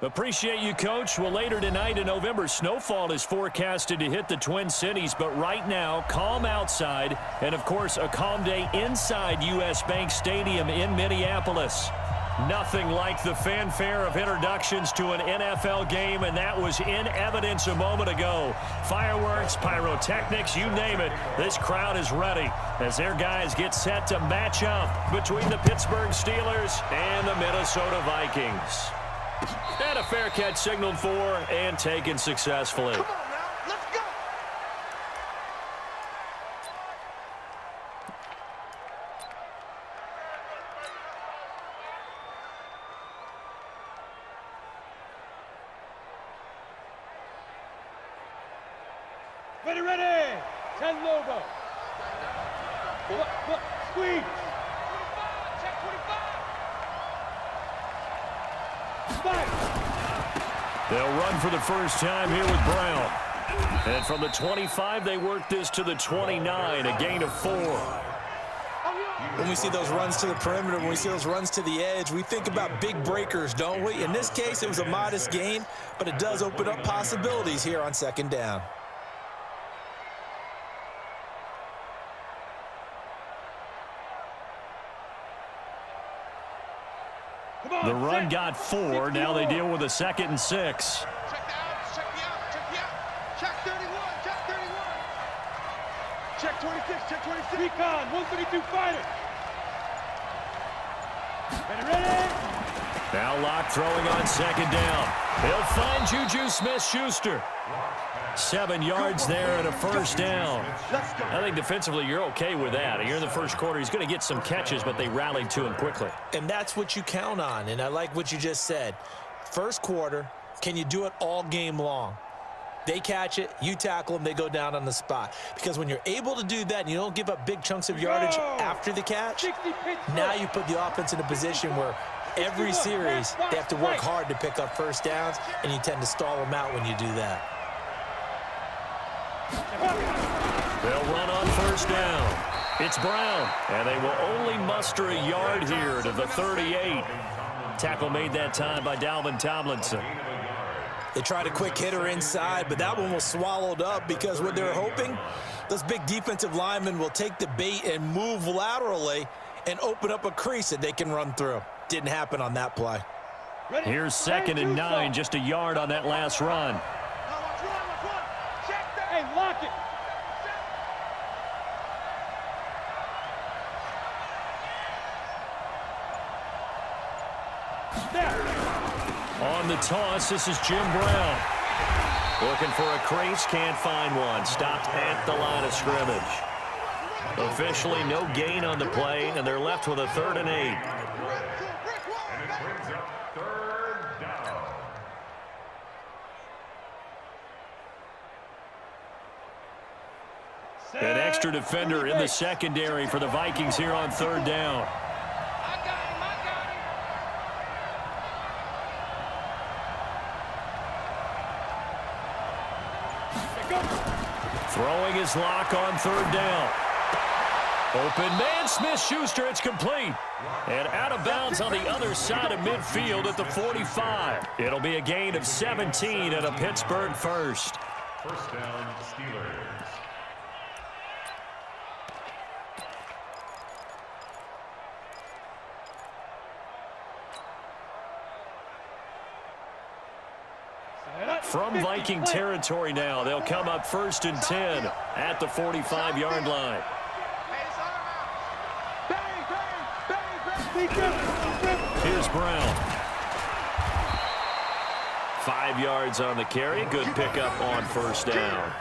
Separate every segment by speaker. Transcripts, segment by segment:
Speaker 1: Appreciate you, Coach. Well, later tonight in November, snowfall is forecasted to hit the Twin Cities, but right now, calm outside, and of course, a calm day inside U.S. Bank Stadium in Minneapolis. Nothing like the fanfare of introductions to an NFL game, and that was in evidence a moment ago. Fireworks, pyrotechnics, you name it, this crowd is ready as their guys get set to match up between the Pittsburgh Steelers and the Minnesota Vikings. And a fair catch signaled for and taken successfully.
Speaker 2: Come on now, let's go.
Speaker 3: Ready. 10 Lobo. Look, squeeze. 25, check 25.
Speaker 1: They'll run for the first time here with Brown. And from the 25, they work this to the 29, a gain of 4.
Speaker 4: When we see those runs to the perimeter, when we see those runs to the edge, we think about big breakers, don't we? In this case, it was a modest gain, but it does open up possibilities here on second down.
Speaker 1: The run got 4. Now they deal with a 2nd and 6.
Speaker 2: Check the outs, check the out. Check 31, check 31. Check 26, check 26.
Speaker 3: Recon, 132 fighter. Ready.
Speaker 1: Now Locke throwing on 2nd down. He'll find Juju Smith-Schuster. 7 yards there and a first down. I think defensively you're okay with that. You're in the first quarter. He's going to get some catches, but they rallied to him quickly.
Speaker 4: And that's what you count on, and I like what you just said. First quarter, can you do it all game long? They catch it, you tackle them, they go down on the spot. Because when you're able to do that and you don't give up big chunks of yardage after the catch, now you put the offense in a position where every series they have to work hard to pick up first downs, and you tend to stall them out when you do that.
Speaker 1: They'll run on first down. It's Brown, and they will only muster a yard here to the 38. Tackle made that time by Dalvin Tomlinson.
Speaker 4: They tried a quick hitter inside, but that one was swallowed up because what they're hoping, those big defensive linemen will take the bait and move laterally and open up a crease that they can run through. Didn't happen on that play.
Speaker 1: Here's 2nd and 9, just a yard on that last run.
Speaker 3: Hey, lock it.
Speaker 1: On the toss, this is Jim Brown. Looking for a crease, can't find one. Stopped at the line of scrimmage. Officially no gain on the play, and they're left with a 3rd and 8. An extra defender in the secondary for the Vikings here on 3rd down. Throwing his lock on 3rd down. Open man, Smith-Schuster, it's complete. And out of bounds on the other side of midfield at the 45. It'll be a gain of 17 and a Pittsburgh first.
Speaker 5: First down, Steelers.
Speaker 1: From Viking territory now, they'll come up 1st and 10 at the 45-yard line. Here's Brown. 5 yards on the carry. Good pickup on first down.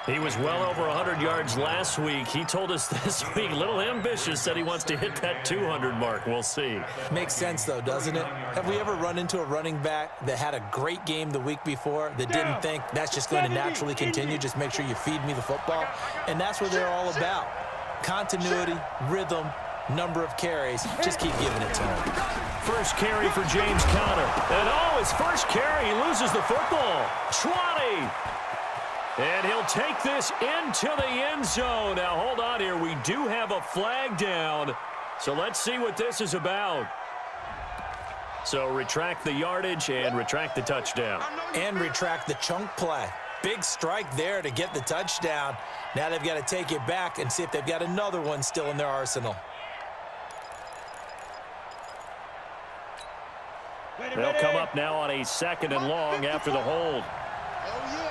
Speaker 1: He was well over 100 yards last week. He told us this week, a little ambitious, said he wants to hit that 200 mark. We'll see.
Speaker 4: Makes sense, though, doesn't it? Have we ever run into a running back that had a great game the week before that didn't think that's just going to naturally continue? Just make sure you feed me the football. And that's what they're all about. Continuity, rhythm, number of carries. Just keep giving it to him.
Speaker 1: First carry for James Conner. And his first carry, he loses the football. 20. And he'll take this into the end zone. Now, hold on here. We do have a flag down. So let's see what this is about. So retract the yardage and retract the touchdown.
Speaker 4: And retract the chunk play. Big strike there to get the touchdown. Now they've got to take it back and see if they've got another one still in their arsenal.
Speaker 1: They'll come up now on a 2nd and long after the hold.
Speaker 2: Oh, yeah.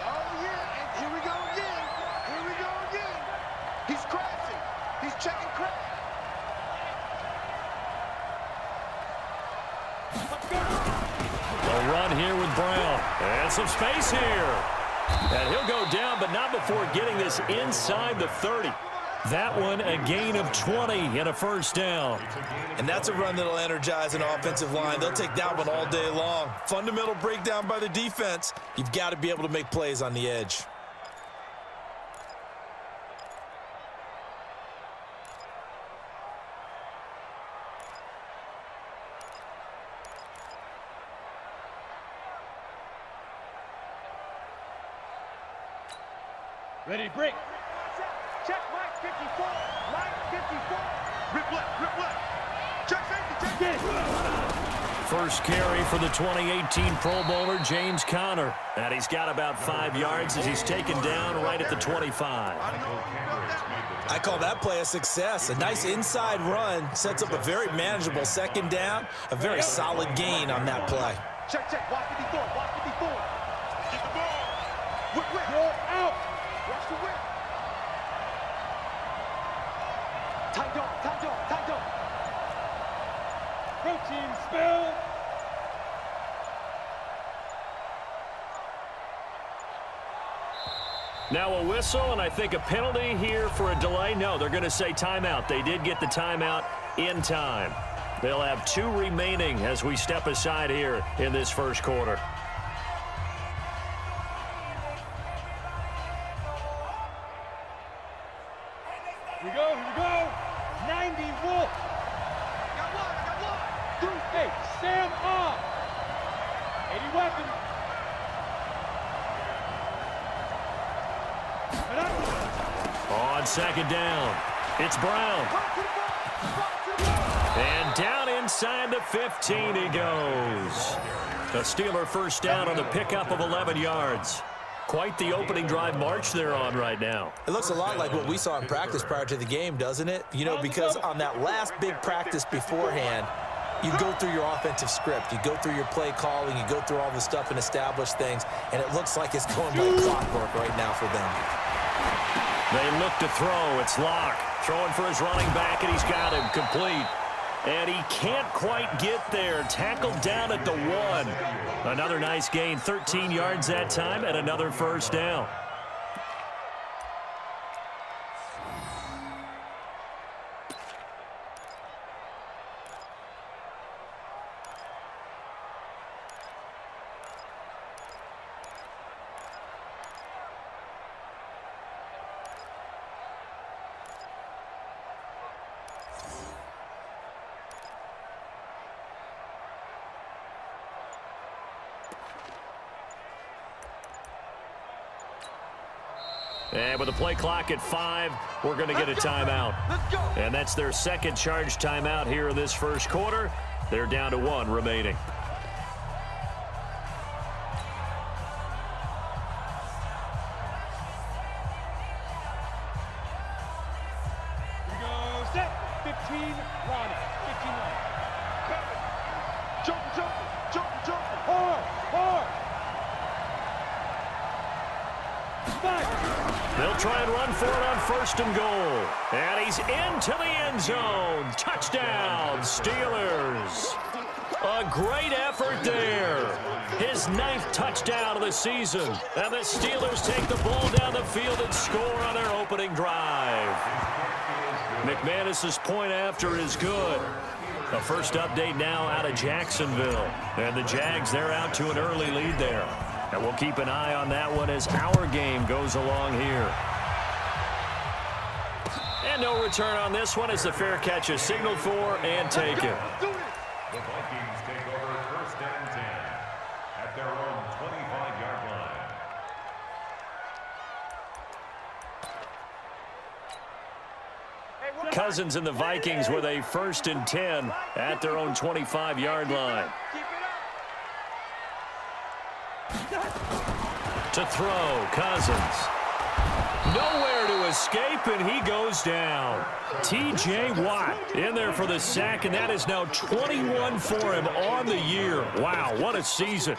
Speaker 2: Oh, yeah. And here we go again. Here we go again. He's crashing. He's checking crash.
Speaker 1: A run here with Brown. And some space here. And he'll go down, but not before getting this inside the 30. That one a gain of 20 and a first down.
Speaker 4: And that's a run that'll energize an offensive line. They'll take that one all day long. Fundamental breakdown by the defense. You've got to be able to make plays on the edge.
Speaker 3: Ready, break.
Speaker 2: Check right 54. Right 54. Rip left. Check safety. Check
Speaker 3: Get.
Speaker 1: First carry for the 2018 Pro Bowler, James Conner. And he's got about 5 yards as he's taken down right at the 25.
Speaker 4: I call that play a success. A nice inside run sets up a very manageable 2nd down. A very solid gain on that play.
Speaker 2: Check. Watch 54. Watch 54. Get the ball. Whip.
Speaker 3: You're out.
Speaker 2: Watch the whip. Tight dog.
Speaker 3: Protein spill.
Speaker 1: Now a whistle, and I think a penalty here for a delay. No, they're going to say timeout. They did get the timeout in time. They'll have 2 remaining as we step aside here in this first quarter.
Speaker 3: Here we go. 90 Wolf.
Speaker 2: I got one.
Speaker 3: Hey, Sam off. 80 weapons.
Speaker 1: On 2nd down, it's Brown. And down inside the 15 he goes. A Steeler first down on the pickup of 11 yards. Quite the opening drive march they're on right now.
Speaker 4: It looks a lot like what we saw in practice prior to the game, doesn't it? You know, because on that last big practice beforehand, you go through your offensive script. You go through your play calling. You go through all the stuff and establish things. And it looks like it's going by clockwork right now for them.
Speaker 1: They look to throw. It's Locke throwing for his running back, and he's got him complete. And he can't quite get there. Tackled down at the 1. Another nice gain, 13 yards that time, and another first down. And with the play clock at 5, we're going to get a timeout.
Speaker 2: Let's go.
Speaker 1: And that's their 2nd charge timeout here in this first quarter. They're down to 1 remaining.
Speaker 3: Here we go. Set. 15 Ronnie. 15 Ronnie.
Speaker 2: Jumping.
Speaker 3: Hard. Back.
Speaker 1: They'll try and run for it on 1st and goal. And he's into the end zone. Touchdown, Steelers. A great effort there. His 9th touchdown of the season. And the Steelers take the ball down the field and score on their opening drive. McManus's point after is good. A first update now out of Jacksonville. And the Jags, they're out to an early lead there. And we'll keep an eye on that one as our game goes along here. And no return on this one as the fair catch is signaled for and taken.
Speaker 5: The Vikings take over 1st and 10 at their own 25-yard line.
Speaker 2: Hey,
Speaker 1: Cousins and the Vikings with a 1st and 10 at their own 25-yard line. To throw, Cousins. Nowhere to escape, and he goes down. T.J. Watt in there for the sack, and that is now 21 for him on the year. Wow, what a season.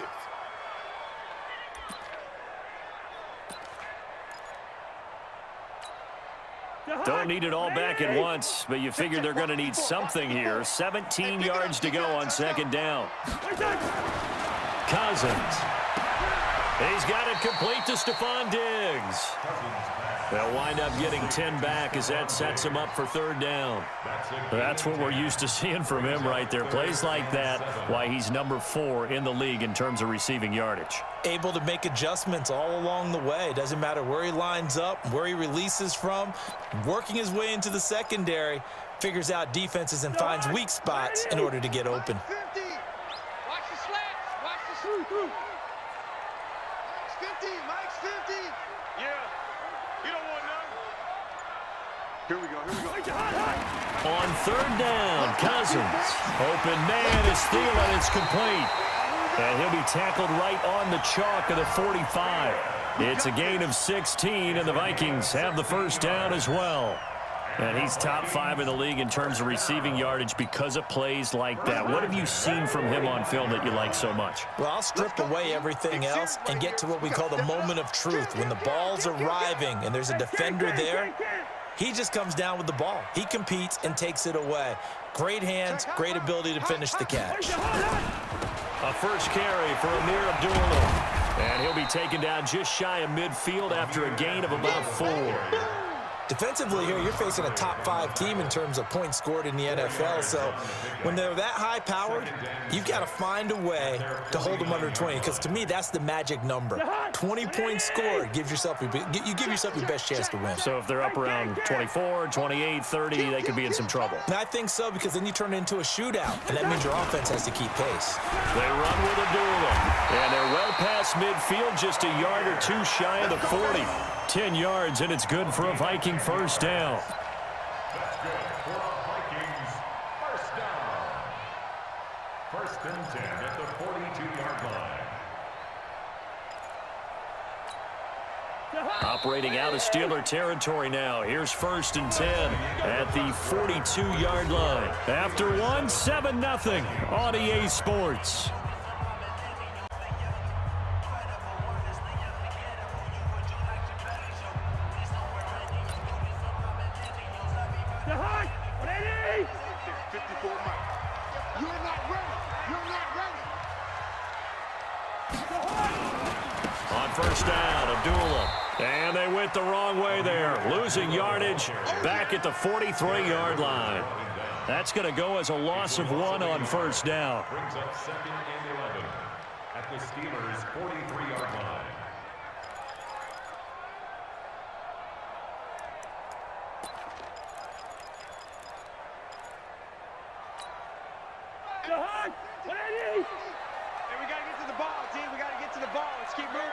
Speaker 1: Don't need it all back at once, but you figure they're going to need something here. 17 yards to go on 2nd down. Cousins. He's got it complete to Stephon Diggs. They'll wind up getting 10 back as that sets him up for 3rd down. That's what we're used to seeing from him right there. Plays like that, why he's number 4 in the league in terms of receiving yardage.
Speaker 4: Able to make adjustments all along the way. Doesn't matter where he lines up, where he releases from. Working his way into the secondary, figures out defenses and finds weak spots in order to get open.
Speaker 2: Watch the slats. Watch the through. Mike's 50. Mike's 50. Yeah. You don't want none. Here we go.
Speaker 1: On 3rd down, Cousins. Open man is Thielen. It's complete. And he'll be tackled right on the chalk of the 45. It's a gain of 16, and the Vikings have the 1st down as well. And he's top 5 in the league in terms of receiving yardage because of plays like that. What have you seen from him on film that you like so much?
Speaker 4: Well, I'll strip away everything else and get to what we call the moment of truth. When the ball's arriving and there's a defender there, he just comes down with the ball. He competes and takes it away. Great hands, great ability to finish the catch.
Speaker 1: A first carry for Amir Abdullah. And he'll be taken down just shy of midfield after a gain of about 4.
Speaker 4: Defensively here, you're facing a top 5 team in terms of points scored in the NFL. So when they're that high-powered, you've got to find a way to hold them under 20. Because to me, that's the magic number. 20 points scored gives yourself your best chance to win.
Speaker 1: So if they're up around 24, 28, 30, they could be in some trouble.
Speaker 4: And I think so, because then you turn it into a shootout, and that means your offense has to keep pace.
Speaker 1: They run with Abdullah, and they're well past midfield, just a yard or 2 shy of the 40. 10 yards, and it's good for a Viking 1st down.
Speaker 5: That's good for a Vikings 1st down. 1st and 10 at the 42-yard line.
Speaker 1: Operating out of Steeler territory now. Here's 1st and 10 at the 42-yard line. After 1, 7-0 on EA Sports. On 1st down, Abdullah. And they went the wrong way there. Losing yardage back at the 43-yard line. That's going to go as a loss of 1 on 1st down.
Speaker 5: Brings up 2nd and 11 at the Steelers' 43-yard line.
Speaker 2: Hey, we got to get to the ball, team. We got to get to the ball. Let's keep moving.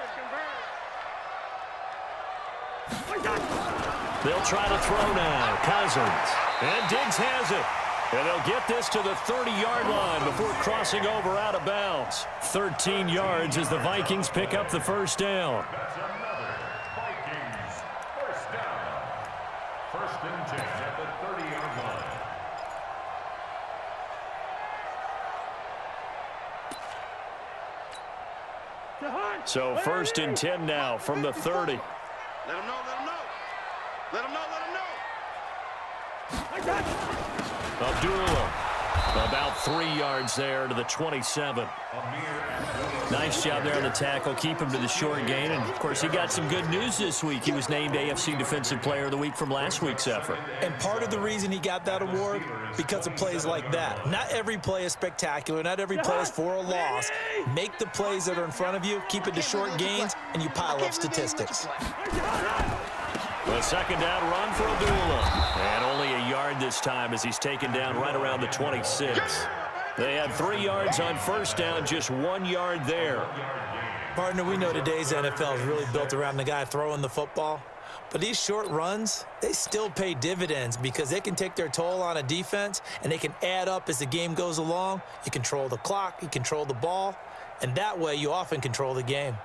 Speaker 1: They'll try to throw now. Cousins. And Diggs has it. And they'll get this to the 30-yard line before crossing over out of bounds. 13 yards as the Vikings pick up the 1st down.
Speaker 5: That's another Vikings 1st down. 1st and 10 at the 30-yard line.
Speaker 1: So 1st and 10 now from the 30.
Speaker 2: Let him know. Let him know.
Speaker 1: Abdullah, about 3 yards there to the 27. Nice job there on the tackle. Keep him to the short gain. And, of course, he got some good news this week. He was named AFC Defensive Player of the Week from last week's effort.
Speaker 4: And part of the reason he got that award, because of plays like that. Not every play is spectacular. Not every play is for a loss. Make the plays that are in front of you, keep it to short gains, and you pile up statistics.
Speaker 1: The 2nd down run for Abdullah. And only a yard this time as he's taken down right around the 26. They had 3 yards on 1st down, just 1 yard there.
Speaker 4: Partner, we know today's NFL is really built around the guy throwing the football. But these short runs, they still pay dividends because they can take their toll on a defense, and they can add up as the game goes along. You control the clock, you control the ball, and that way you often control the game.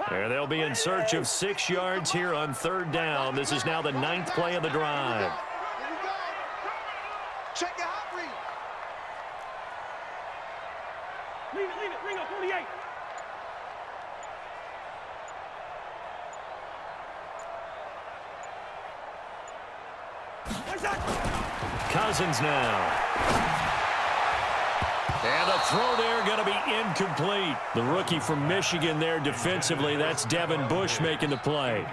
Speaker 1: There they'll be in search of 6 yards here on 3rd down. This is now the 9th play of the drive.
Speaker 2: Here we go. Check your hot read.
Speaker 3: Leave it, Ringo, 48.
Speaker 1: Cousins now. And the throw there going to be incomplete. The rookie from Michigan there defensively. That's Devin Bush making the play.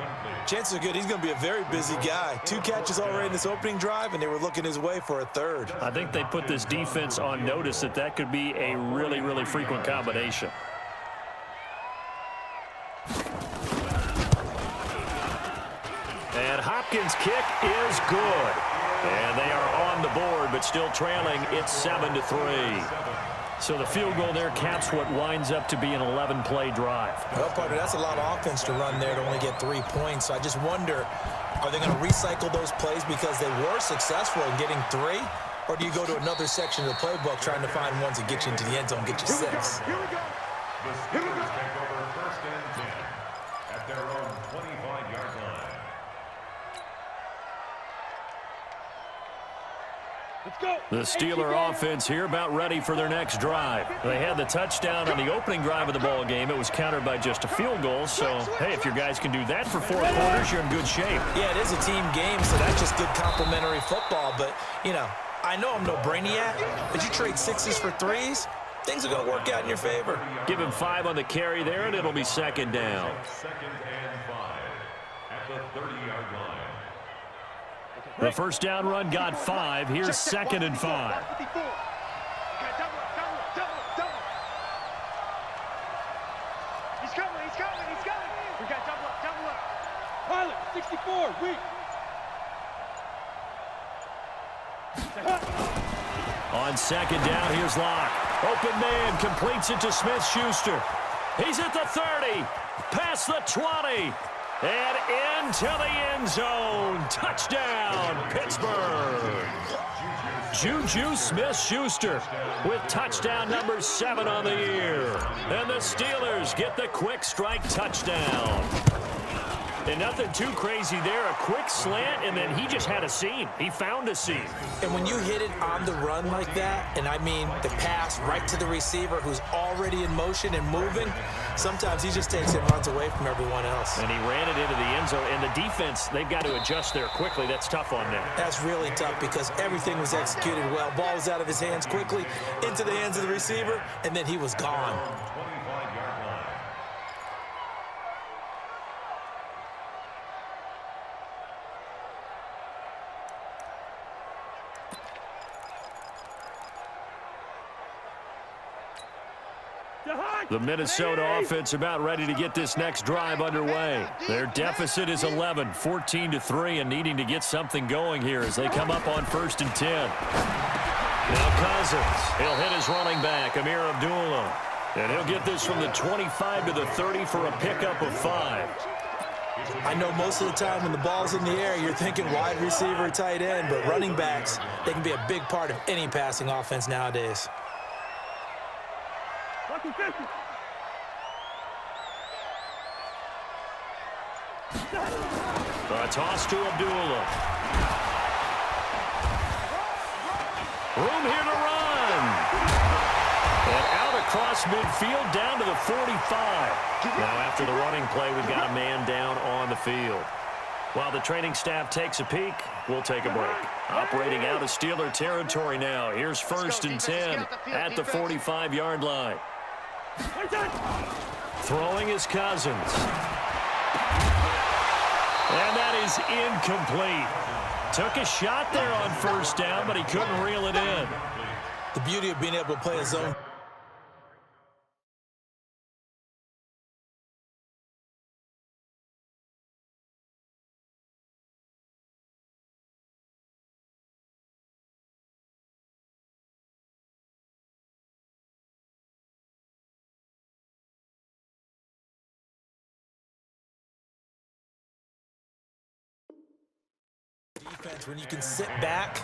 Speaker 4: Chances are good he's going to be a very busy guy. 2 catches already in this opening drive, and they were looking his way for a 3rd.
Speaker 1: I think they put this defense on notice that could be a really, really frequent combination. And Hopkins' kick is good. And they are on the board, but still trailing. It's 7-3. So the field goal there caps what winds up to be an 11-play drive.
Speaker 4: Well, partner, that's a lot of offense to run there to only get 3 points. So I just wonder, are they going to recycle those plays because they were successful in getting 3? Or do you go to another section of the playbook trying to find ones that get you into the end zone, get you 6?
Speaker 2: Here we go.
Speaker 5: The Steelers take over 1st and 10 at their own 25-yard line.
Speaker 3: Let's go.
Speaker 1: The Steeler offense here about ready for their next drive. They had the touchdown on the opening drive of the ball game. It was countered by just a field goal. So, hey, if your guys can do that for 4 quarters, you're in good shape.
Speaker 4: Yeah, it is a team game, so that's just good complementary football. But, you know, I know I'm no brainiac, but you trade 6s for 3s, things are going to work out in your favor.
Speaker 1: Give him 5 on the carry there, and it'll be 2nd down.
Speaker 5: 2nd and 5 at the 30-yard line.
Speaker 1: The first down run got 5. Here's 2nd and 5.
Speaker 2: 54. Okay, double up. He's coming.
Speaker 3: We got double up. Pilot, 64, weak.
Speaker 1: On 2nd down, here's Locke. Open man, completes it to Smith-Schuster. He's at the 30, past the 20, and into the end zone. Touchdown, Pittsburgh. Juju Smith-Schuster with touchdown number 7 on the year. And the Steelers get the quick strike touchdown. And nothing too crazy there. A quick slant, and then he just had a seam. He found a seam.
Speaker 4: And when you hit it on the run like that, and I mean the pass right to the receiver who's already in motion and moving, sometimes he just takes it and runs away from everyone else.
Speaker 1: And he ran it into the end zone. And the defense, they've got to adjust there quickly. That's tough on them.
Speaker 4: That's really tough because everything was executed well. Ball was out of his hands quickly, into the hands of the receiver, and then he was gone.
Speaker 5: 25-yard line.
Speaker 1: The Minnesota offense about ready to get this next drive underway. Their deficit is 11, 14-3, and needing to get something going here as they come up on 1st and 10. Now Cousins, he'll hit his running back, Amir Abdullah. And he'll get this from the 25 to the 30 for a pickup of 5.
Speaker 4: I know most of the time when the ball's in the air, you're thinking wide receiver, tight end, but running backs, they can be a big part of any passing offense nowadays.
Speaker 1: A toss to Abdullah. Room here to run. And out across midfield down to the 45. Now after the running play, we've got a man down on the field. While the training staff takes a peek, we'll take a break. Operating out of Steeler territory now. Here's 1st and 10 at the 45-yard line. Throwing is Cousins. And that is incomplete. Took a shot there on 1st down, but he couldn't reel it in.
Speaker 4: The beauty of being able to play a zone defense, when you can sit back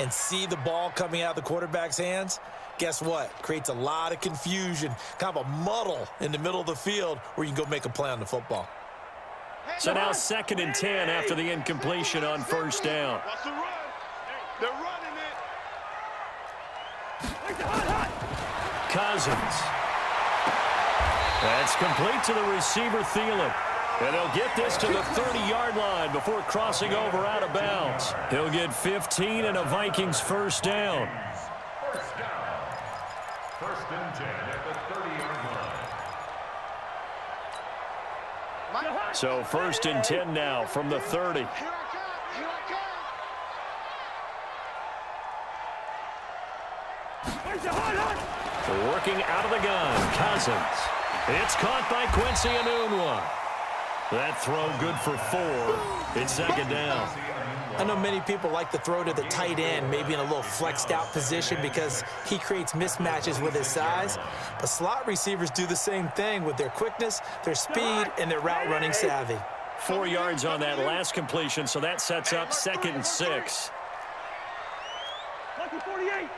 Speaker 4: and see the ball coming out of the quarterback's hands, guess what? Creates a lot of confusion, kind of a muddle in the middle of the field where you can go make a play on the football.
Speaker 1: So now 2nd and 10 after the incompletion on 1st down.
Speaker 2: What's the run? They're running it.
Speaker 1: Cousins. That's complete to the receiver, Thielen. And he'll get this to the 30-yard line before crossing over out of bounds. He'll get 15 and a Vikings 1st down.
Speaker 5: First down. 1st and 10 at the 30-yard line.
Speaker 1: So 1st and 10 now from the 30.
Speaker 2: Here I come. Here I come.
Speaker 1: Working out of the gun, Cousins. It's caught by Quincy Enunwa. That throw good for 4. It's 2nd down.
Speaker 4: I know many people like to throw to the tight end, maybe in a little flexed out position because he creates mismatches with his size. But slot receivers do the same thing with their quickness, their speed, and their route running savvy.
Speaker 1: 4 yards on that last completion, so that sets up 2nd and 6.
Speaker 3: Lucky 48.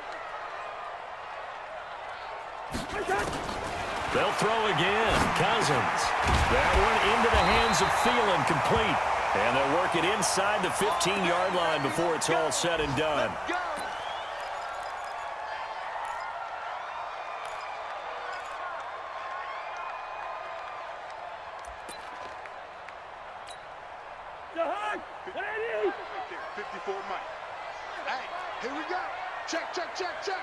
Speaker 1: They'll throw again. Cousins. That one into the hands of Thielen, complete. And they'll work it inside the 15-yard line before it's all said and done.
Speaker 2: Go.
Speaker 3: Jahan, 180.
Speaker 2: 54 Mike. Hey, here we go. Check, check, check, check.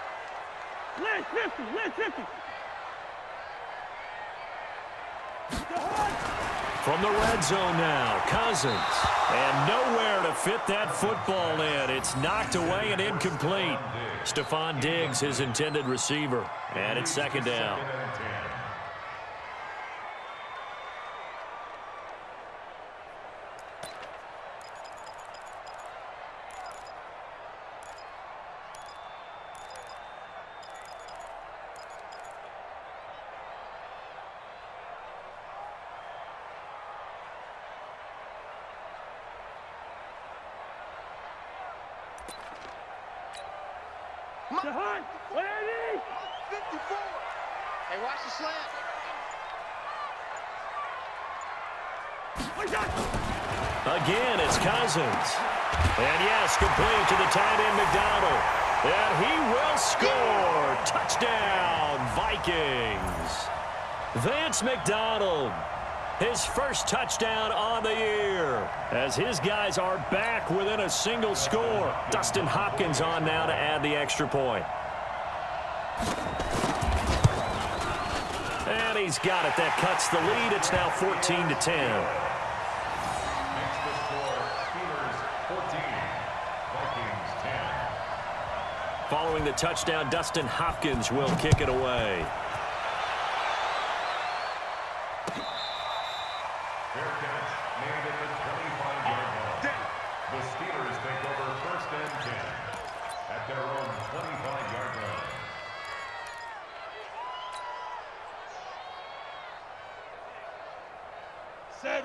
Speaker 3: Lynch 50, Lynch 50.
Speaker 1: From the red zone now, Cousins. And nowhere to fit that football in. It's knocked away and incomplete. Stephon Diggs, his intended receiver. And it's 2nd down.
Speaker 3: Jahan, 180.
Speaker 2: 54. Hey, watch the slant.
Speaker 1: Again, it's Cousins. And yes, complete to the tight end, McDonald. And he will score. Touchdown, Vikings. Vance McDonald. His first touchdown on the year, as his guys are back within a single score. Dustin Hopkins on now to add the extra point. And he's got it. That cuts the lead. It's now 14-10.
Speaker 5: Makes the score Steelers 14, Vikings 10.
Speaker 1: Following the touchdown, Dustin Hopkins will kick it away.
Speaker 5: Fair catch made at the 25-yard line. The Steelers take over 1st and 10 at their own 25-yard line.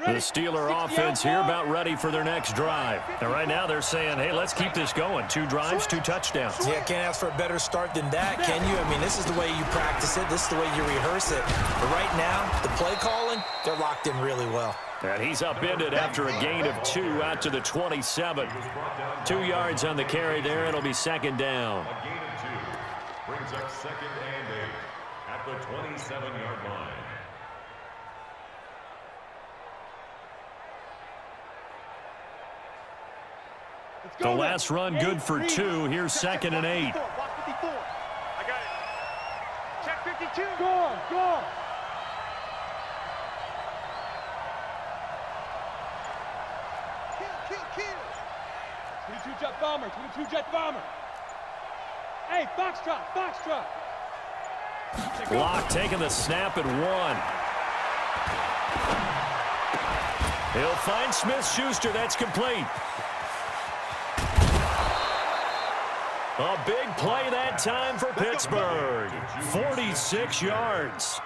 Speaker 1: The Steeler offense here about ready for their next drive. And right now they're saying, hey, let's keep this going. 2 drives, 2 touchdowns.
Speaker 4: Yeah, can't ask for a better start than that, can you? I mean, this is the way you practice it. This is the way you rehearse it. But right now, the play calling, they're locked in really well.
Speaker 1: And he's upended after a gain of 2 out to the 27. 2 yards on the carry there. It'll be 2nd down.
Speaker 5: A gain of 2 brings up 2nd and 8 at the 27-yard line.
Speaker 1: The last run good for 2. Here's 2nd and 8.
Speaker 2: Watch 54. I got it. Check 52.
Speaker 3: Score, score.
Speaker 2: Kill.
Speaker 3: 22 jet bomber, 22 jet bomber. Hey, Foxtrot, Foxtrot.
Speaker 1: Locke taking the snap at 1. He'll find Smith-Schuster. That's complete. A big play that time for Pittsburgh. 46 yards.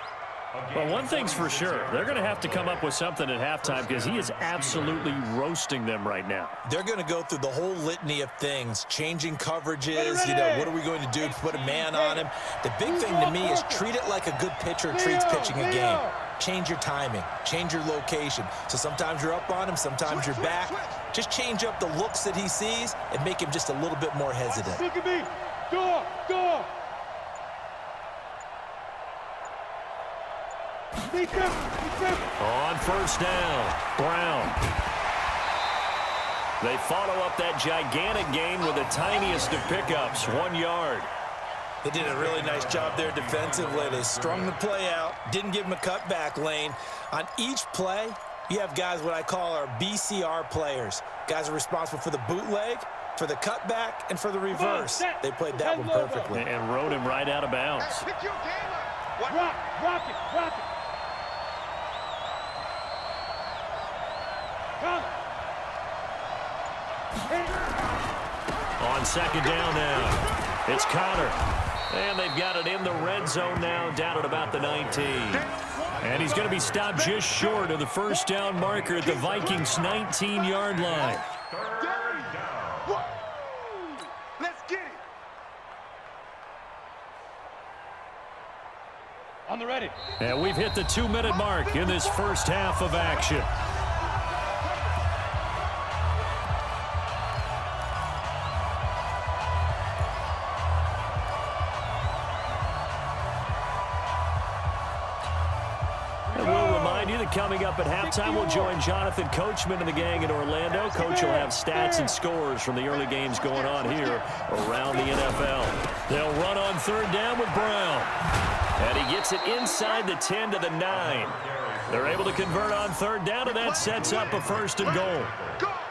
Speaker 1: Well, one thing's for sure. They're going to have to come up with something at halftime because he is absolutely roasting them right now.
Speaker 4: They're going to go through the whole litany of things, changing coverages, you know, what are we going to do to put a man on him? The big thing to me is treat it like a good pitcher treats pitching a game. Change your timing, change your location. So sometimes you're up on him, sometimes you're back. Just change up the looks that he sees and make him just a little bit more hesitant.
Speaker 3: Look at me. Go.
Speaker 1: On first down, Brown. They follow up that gigantic gain with the tiniest of pickups, 1 yard.
Speaker 4: They did a really nice job there defensively. They strung the play out, didn't give him a cutback lane. On each play, you have guys what I call our BCR players. Guys are responsible for the bootleg, for the cutback, and for the reverse. They played that one perfectly.
Speaker 1: And rode him right out of bounds.
Speaker 2: Hey, pick your game up.
Speaker 3: Rock it. Come.
Speaker 1: On second down now, it's Connor. And they've got it in the red zone now, down at about the 19. And he's going to be stopped just short of the first down marker at the Vikings' 19-yard line.
Speaker 2: Let's get it.
Speaker 3: On the ready.
Speaker 1: And we've hit the 2-minute mark in this first half of action. Coming up at halftime, we'll join Jonathan Coachman and the gang in Orlando. Coach will have stats and scores from the early games going on here around the NFL. They'll run on third down with Brown. And he gets it inside the 10 to the 9. They're able to convert on third down, and that sets up a first and goal.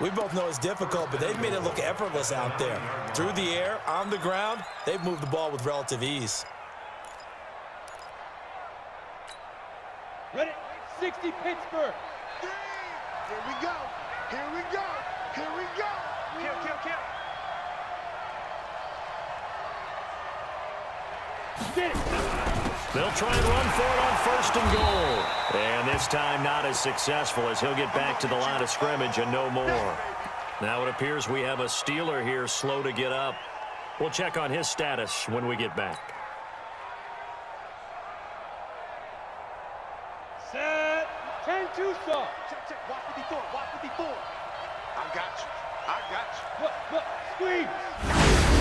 Speaker 4: We both know it's difficult, but they've made it look effortless out there. Through the air, on the ground, they've moved the ball with relative ease.
Speaker 3: Ready? 60 Pittsburgh.
Speaker 2: Here we go. Kill.
Speaker 3: Get it.
Speaker 1: They'll try and run for it on first and goal. And this time not as successful as he'll get back to the line of scrimmage and no more. Now it appears we have a Steeler here slow to get up. We'll check on his status when we get back.
Speaker 3: Set. 10-2 saw.
Speaker 2: Check. Watch what he for. I got you.
Speaker 3: Look. Squeeze.